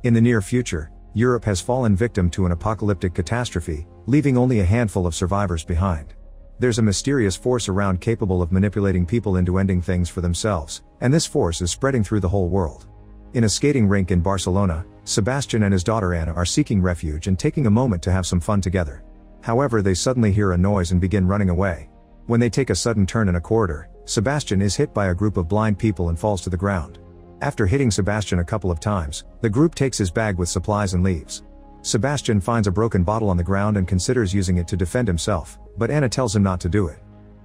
In the near future, Europe has fallen victim to an apocalyptic catastrophe, leaving only a handful of survivors behind. There's a mysterious force around capable of manipulating people into ending things for themselves, and this force is spreading through the whole world. In a skating rink in Barcelona, Sebastian and his daughter Anna are seeking refuge and taking a moment to have some fun together. However, they suddenly hear a noise and begin running away. When they take a sudden turn in a corridor, Sebastian is hit by a group of blind people and falls to the ground. After hitting Sebastian a couple of times, the group takes his bag with supplies and leaves. Sebastian finds a broken bottle on the ground and considers using it to defend himself, but Anna tells him not to do it.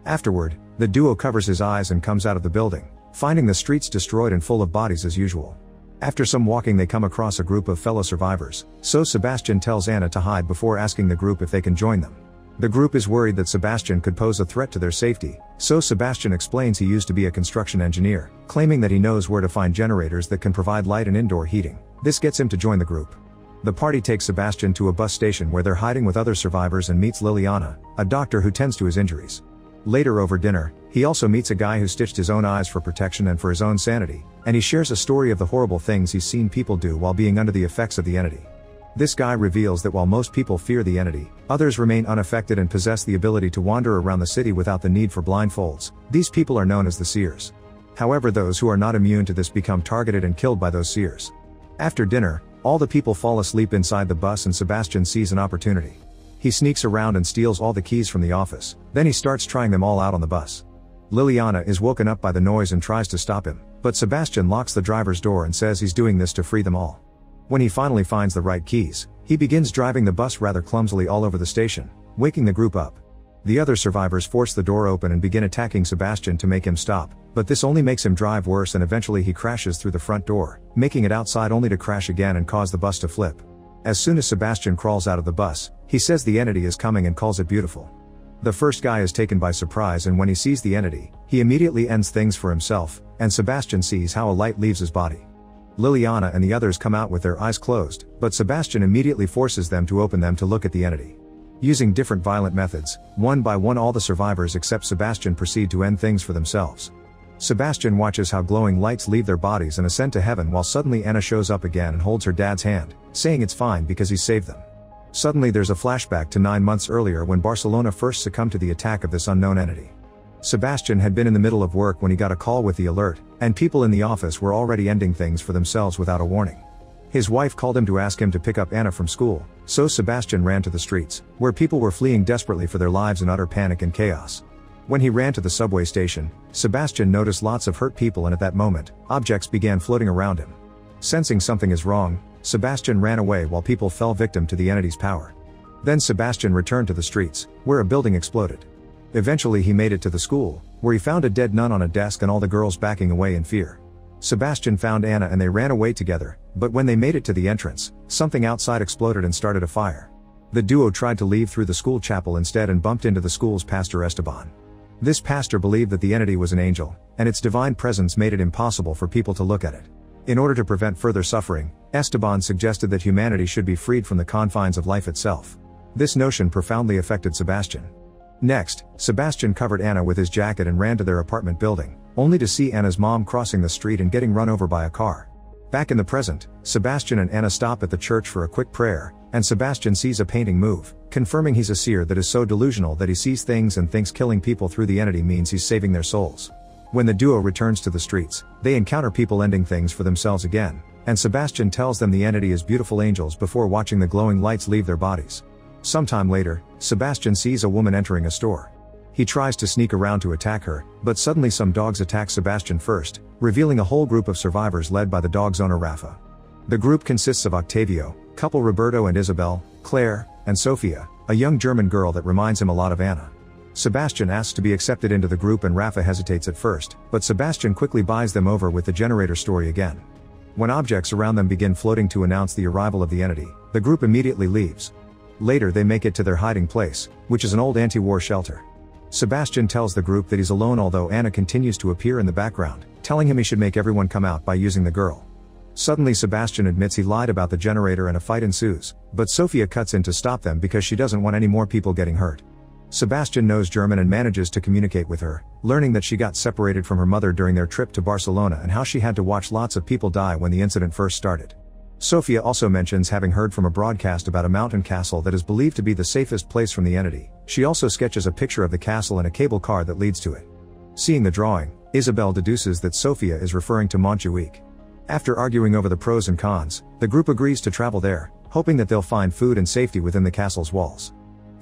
Afterward, the duo covers his eyes and comes out of the building, finding the streets destroyed and full of bodies as usual. After some walking, they come across a group of fellow survivors, so Sebastian tells Anna to hide before asking the group if they can join them. The group is worried that Sebastian could pose a threat to their safety, so Sebastian explains he used to be a construction engineer, claiming that he knows where to find generators that can provide light and indoor heating. This gets him to join the group. The party takes Sebastian to a bus station where they're hiding with other survivors and meets Liliana, a doctor who tends to his injuries. Later over dinner, he also meets a guy who stitched his own eyes for protection and for his own sanity, and he shares a story of the horrible things he's seen people do while being under the effects of the entity. This guy reveals that while most people fear the entity, others remain unaffected and possess the ability to wander around the city without the need for blindfolds. These people are known as the seers. However, those who are not immune to this become targeted and killed by those seers. After dinner, all the people fall asleep inside the bus and Sebastian sees an opportunity. He sneaks around and steals all the keys from the office, then he starts trying them all out on the bus. Liliana is woken up by the noise and tries to stop him, but Sebastian locks the driver's door and says he's doing this to free them all. When he finally finds the right keys, he begins driving the bus rather clumsily all over the station, waking the group up. The other survivors force the door open and begin attacking Sebastian to make him stop, but this only makes him drive worse and eventually he crashes through the front door, making it outside only to crash again and cause the bus to flip. As soon as Sebastian crawls out of the bus, he says the entity is coming and calls it beautiful. The first guy is taken by surprise, and when he sees the entity, he immediately ends things for himself, and Sebastian sees how a light leaves his body. Liliana and the others come out with their eyes closed, but Sebastian immediately forces them to open them to look at the entity. Using different violent methods, one by one all the survivors except Sebastian proceed to end things for themselves. Sebastian watches how glowing lights leave their bodies and ascend to heaven while suddenly Anna shows up again and holds her dad's hand, saying it's fine because he saved them. Suddenly there's a flashback to 9 months earlier when Barcelona first succumbed to the attack of this unknown entity. Sebastian had been in the middle of work when he got a call with the alert, and people in the office were already ending things for themselves without a warning. His wife called him to ask him to pick up Anna from school, so Sebastian ran to the streets, where people were fleeing desperately for their lives in utter panic and chaos. When he ran to the subway station, Sebastian noticed lots of hurt people, and at that moment, objects began floating around him. Sensing something is wrong, Sebastian ran away while people fell victim to the entity's power. Then Sebastian returned to the streets, where a building exploded. Eventually he made it to the school, where he found a dead nun on a desk and all the girls backing away in fear. Sebastian found Anna and they ran away together, but when they made it to the entrance, something outside exploded and started a fire. The duo tried to leave through the school chapel instead and bumped into the school's pastor Esteban. This pastor believed that the entity was an angel, and its divine presence made it impossible for people to look at it. In order to prevent further suffering, Esteban suggested that humanity should be freed from the confines of life itself. This notion profoundly affected Sebastian. Next, Sebastian covered Anna with his jacket and ran to their apartment building, only to see Anna's mom crossing the street and getting run over by a car. Back in the present, Sebastian and Anna stop at the church for a quick prayer, and Sebastian sees a painting move, confirming he's a seer that is so delusional that he sees things and thinks killing people through the entity means he's saving their souls. When the duo returns to the streets, they encounter people ending things for themselves again, and Sebastian tells them the entity is beautiful angels before watching the glowing lights leave their bodies. Sometime later, Sebastian sees a woman entering a store. He tries to sneak around to attack her, but suddenly some dogs attack Sebastian first, revealing a whole group of survivors led by the dog's owner Rafa. The group consists of Octavio, couple Roberto and Isabel, Claire, and Sofia, a young German girl that reminds him a lot of Anna. Sebastian asks to be accepted into the group and Rafa hesitates at first, but Sebastian quickly buys them over with the generator story again. When objects around them begin floating to announce the arrival of the entity, the group immediately leaves. Later they make it to their hiding place, which is an old anti-war shelter. Sebastian tells the group that he's alone, although Anna continues to appear in the background, telling him he should make everyone come out by using the girl. Suddenly Sebastian admits he lied about the generator and a fight ensues, but Sofia cuts in to stop them because she doesn't want any more people getting hurt. Sebastian knows German and manages to communicate with her, learning that she got separated from her mother during their trip to Barcelona and how she had to watch lots of people die when the incident first started. Sophia also mentions having heard from a broadcast about a mountain castle that is believed to be the safest place from the entity. She also sketches a picture of the castle and a cable car that leads to it. Seeing the drawing, Isabel deduces that Sophia is referring to Montjuic. After arguing over the pros and cons, the group agrees to travel there, hoping that they'll find food and safety within the castle's walls.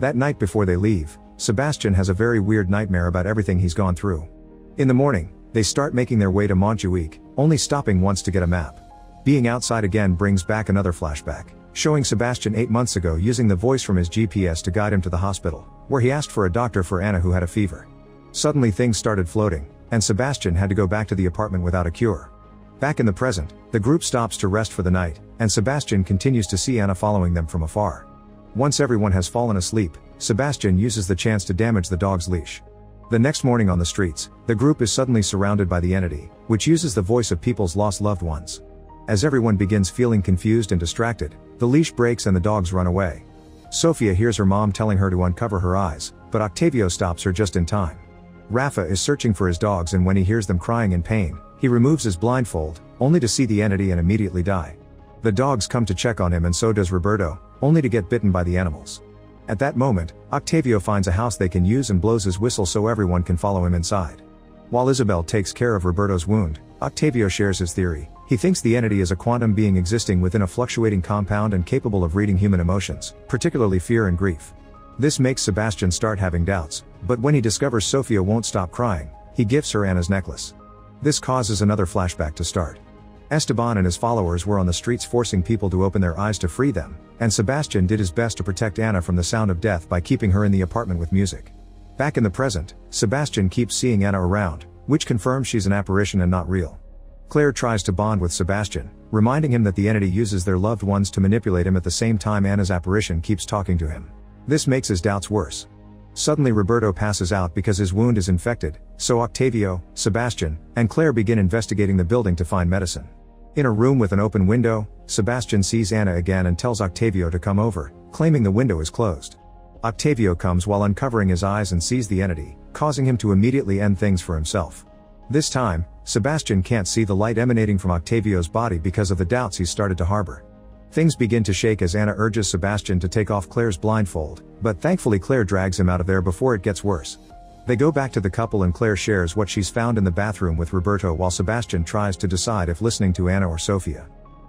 That night before they leave, Sebastian has a very weird nightmare about everything he's gone through. In the morning, they start making their way to Montjuic, only stopping once to get a map. Being outside again brings back another flashback, showing Sebastian 8 months ago using the voice from his GPS to guide him to the hospital, where he asked for a doctor for Anna who had a fever. Suddenly things started floating, and Sebastian had to go back to the apartment without a cure. Back in the present, the group stops to rest for the night, and Sebastian continues to see Anna following them from afar. Once everyone has fallen asleep, Sebastian uses the chance to damage the dog's leash. The next morning on the streets, the group is suddenly surrounded by the entity, which uses the voice of people's lost loved ones. As everyone begins feeling confused and distracted, the leash breaks and the dogs run away. Sophia hears her mom telling her to uncover her eyes, but Octavio stops her just in time. Rafa is searching for his dogs, and when he hears them crying in pain, he removes his blindfold, only to see the entity and immediately die. The dogs come to check on him, and so does Roberto, only to get bitten by the animals. At that moment, Octavio finds a house they can use and blows his whistle so everyone can follow him inside. While Isabel takes care of Roberto's wound, Octavio shares his theory. He thinks the entity is a quantum being existing within a fluctuating compound and capable of reading human emotions, particularly fear and grief. This makes Sebastian start having doubts, but when he discovers Sophia won't stop crying, he gifts her Anna's necklace. This causes another flashback to start. Esteban and his followers were on the streets forcing people to open their eyes to free them, and Sebastian did his best to protect Anna from the sound of death by keeping her in the apartment with music. Back in the present, Sebastian keeps seeing Anna around, which confirms she's an apparition and not real. Claire tries to bond with Sebastian, reminding him that the entity uses their loved ones to manipulate him. At the same time, Anna's apparition keeps talking to him. This makes his doubts worse. Suddenly Roberto passes out because his wound is infected, so Octavio, Sebastian, and Claire begin investigating the building to find medicine. In a room with an open window, Sebastian sees Anna again and tells Octavio to come over, claiming the window is closed. Octavio comes while uncovering his eyes and sees the entity, causing him to immediately end things for himself. This time, Sebastian can't see the light emanating from Octavio's body because of the doubts he's started to harbor. Things begin to shake as Anna urges Sebastian to take off Claire's blindfold, but thankfully Claire drags him out of there before it gets worse. They go back to the couple and Claire shares what she's found in the bathroom with Roberto while Sebastian tries to decide if listening to Anna or Sophia.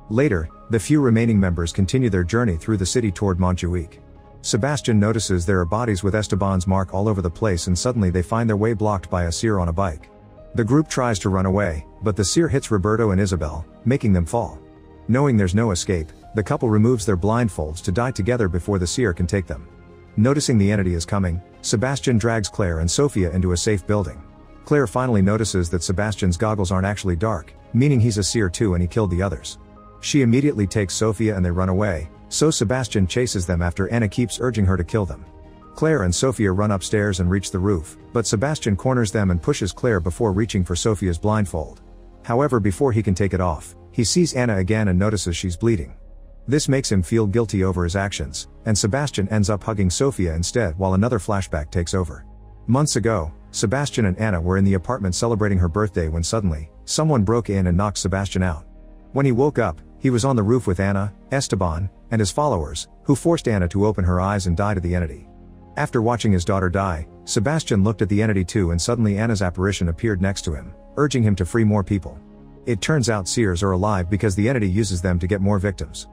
Later, the few remaining members continue their journey through the city toward Montjuic. Sebastian notices there are bodies with Esteban's mark all over the place, and suddenly they find their way blocked by a seer on a bike. The group tries to run away, but the seer hits Roberto and Isabel, making them fall. Knowing there's no escape, the couple removes their blindfolds to die together before the seer can take them. Noticing the entity is coming, Sebastian drags Claire and Sophia into a safe building. Claire finally notices that Sebastian's goggles aren't actually dark, meaning he's a seer too and he killed the others. She immediately takes Sophia and they run away, so Sebastian chases them after Anna keeps urging her to kill them. Claire and Sophia run upstairs and reach the roof, but Sebastian corners them and pushes Claire before reaching for Sophia's blindfold. However, before he can take it off, he sees Anna again and notices she's bleeding. This makes him feel guilty over his actions, and Sebastian ends up hugging Sophia instead while another flashback takes over. Months ago, Sebastian and Anna were in the apartment celebrating her birthday when suddenly, someone broke in and knocked Sebastian out. When he woke up, he was on the roof with Anna, Esteban, and his followers, who forced Anna to open her eyes and die to the entity. After watching his daughter die, Sebastian looked at the entity too, and suddenly Anna's apparition appeared next to him, urging him to free more people. It turns out seers are alive because the entity uses them to get more victims.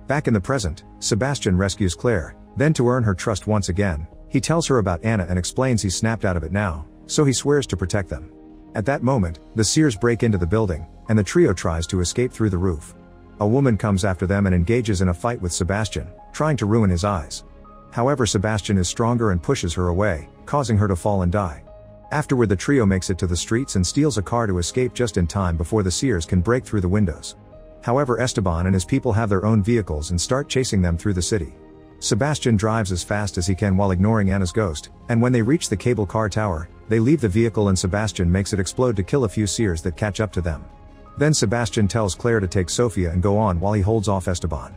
Back in the present, Sebastian rescues Claire, then to earn her trust once again, he tells her about Anna and explains he's snapped out of it now, so he swears to protect them. At that moment, the seers break into the building, and the trio tries to escape through the roof. A woman comes after them and engages in a fight with Sebastian, trying to ruin his eyes. However, Sebastian is stronger and pushes her away, causing her to fall and die. Afterward, the trio makes it to the streets and steals a car to escape just in time before the seers can break through the windows. However, Esteban and his people have their own vehicles and start chasing them through the city. Sebastian drives as fast as he can while ignoring Anna's ghost, and when they reach the cable car tower, they leave the vehicle and Sebastian makes it explode to kill a few seers that catch up to them. Then Sebastian tells Claire to take Sophia and go on while he holds off Esteban.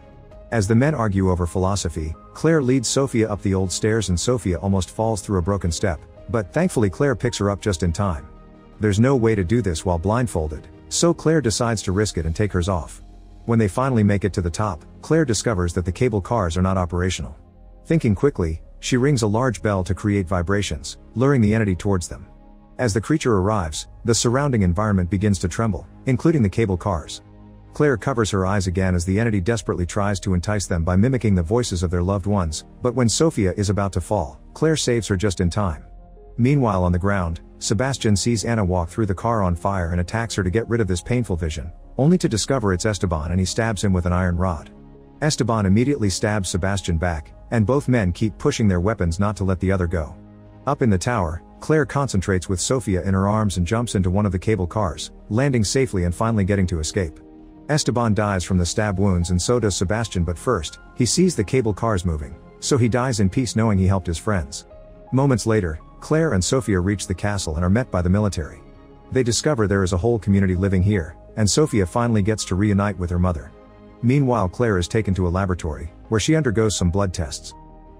As the men argue over philosophy, Claire leads Sophia up the old stairs and Sophia almost falls through a broken step, but thankfully Claire picks her up just in time. There's no way to do this while blindfolded, so Claire decides to risk it and take hers off. When they finally make it to the top, Claire discovers that the cable cars are not operational. Thinking quickly, she rings a large bell to create vibrations, luring the entity towards them. As the creature arrives, the surrounding environment begins to tremble, including the cable cars. Claire covers her eyes again as the entity desperately tries to entice them by mimicking the voices of their loved ones, but when Sophia is about to fall, Claire saves her just in time. Meanwhile on the ground, Sebastian sees Anna walk through the car on fire and attacks her to get rid of this painful vision, only to discover it's Esteban and he stabs him with an iron rod. Esteban immediately stabs Sebastian back, and both men keep pushing their weapons not to let the other go. Up in the tower, Claire concentrates with Sophia in her arms and jumps into one of the cable cars, landing safely and finally getting to escape. Esteban dies from the stab wounds and so does Sebastian, but first, he sees the cable cars moving, so he dies in peace knowing he helped his friends. Moments later, Claire and Sophia reach the castle and are met by the military. They discover there is a whole community living here, and Sophia finally gets to reunite with her mother. Meanwhile Claire is taken to a laboratory, where she undergoes some blood tests.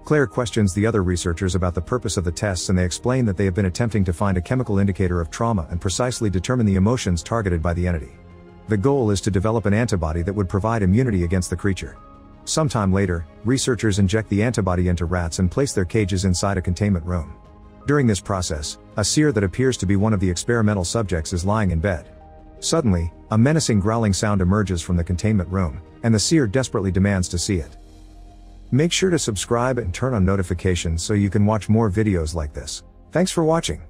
Claire questions the other researchers about the purpose of the tests and they explain that they have been attempting to find a chemical indicator of trauma and precisely determine the emotions targeted by the entity. The goal is to develop an antibody that would provide immunity against the creature. Sometime later, researchers inject the antibody into rats and place their cages inside a containment room. During this process, a seer that appears to be one of the experimental subjects is lying in bed. Suddenly, a menacing growling sound emerges from the containment room, and the seer desperately demands to see it. Make sure to subscribe and turn on notifications so you can watch more videos like this. Thanks for watching.